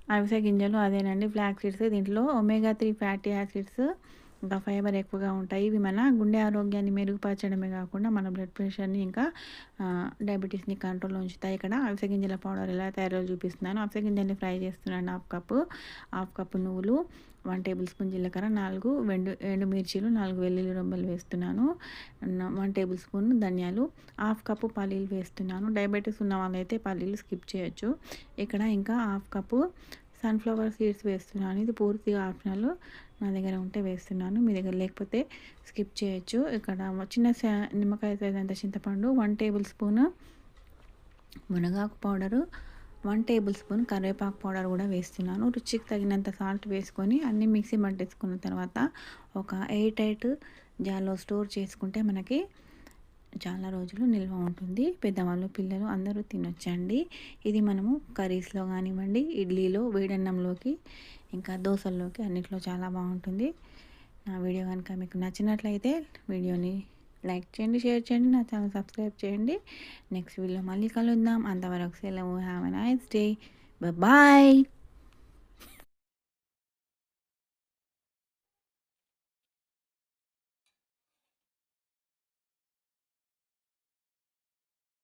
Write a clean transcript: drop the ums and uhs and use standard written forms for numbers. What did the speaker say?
అవిసె గింజలు అదేనండి ఫ్లాక్ సీడ్స్. దీంట్లో ఒమేగా 3 ఫ్యాటీ యాసిడ్స్ ఇంకా ఫైబర్ ఎక్కువగా ఉంటాయి. ఇవి మన గుండె ఆరోగ్యాన్ని మెరుగుపరచడమే కాకుండా మన బ్లడ్ ప్రెషర్‌ని ఇంకా డయాబెటీస్‌ని కంట్రోల్‌లో ఉంచుతాయి. ఇక్కడ అవిసె గింజల పౌడర్ ఎలా తయారో చూపిస్తున్నాను. అవిసె గింజల్ని ఫ్రై చేస్తున్నాను హాఫ్ కప్పు నువ్వులు, 1 టేబుల్ స్పూన్ జీలకర్ర, 4 ఎండుమిర్చీలు, 4 వెల్లుల్లి రెబ్బలు వేస్తున్నాను. 1 టేబుల్ స్పూన్ ధనియాలు, హాఫ్ కప్పు పల్లీలు వేస్తున్నాను. డయాబెటీస్ ఉన్న వాళ్ళైతే పల్లీలు స్కిప్ చేయొచ్చు. ఇక్కడ ఇంకా హాఫ్ కప్పు సన్‌ఫ్లవర్ సీడ్స్ వేస్తున్నాను. ఇది పూర్తిగా ఆప్షనల్. నా దగ్గర ఉంటే వేస్తున్నాను. మీ దగ్గర లేకపోతే స్కిప్ చేయొచ్చు. ఇక్కడ చిన్న నిమ్మకాయ సైజ్ అంత చింతపండు, 1 టేబుల్ స్పూన్ మునగాకు పౌడరు, 1 టేబుల్ స్పూన్ కరివేపాకు పౌడర్ కూడా వేస్తున్నాను. రుచికి తగినంత సాల్ట్ వేసుకొని అన్నీ మిక్సీ పట్టేసుకున్న తర్వాత ఒక ఎయిర్ టైట్ జార్‌లో స్టోర్ చేసుకుంటే మనకి చాలా రోజులు నిల్వ ఉంటుంది. పెద్దవాళ్ళు, పిల్లలు అందరూ తినొచ్చండి. ఇది మనము కర్రీస్‌లో కానివ్వండి, ఇడ్లీలో, వేడన్నంలోకి, ఇంకా దోసల్లోకి అన్నిట్లో చాలా బాగుంటుంది. నా వీడియో కనుక మీకు నచ్చినట్లయితే వీడియోని లైక్ చేయండి, షేర్ చేయండి, నా ఛానల్ సబ్స్క్రైబ్ చేయండి. నెక్స్ట్ వీడియో మళ్ళీ కలుద్దాం. అంతవరకు సెలవు. Have a nice day. Bye.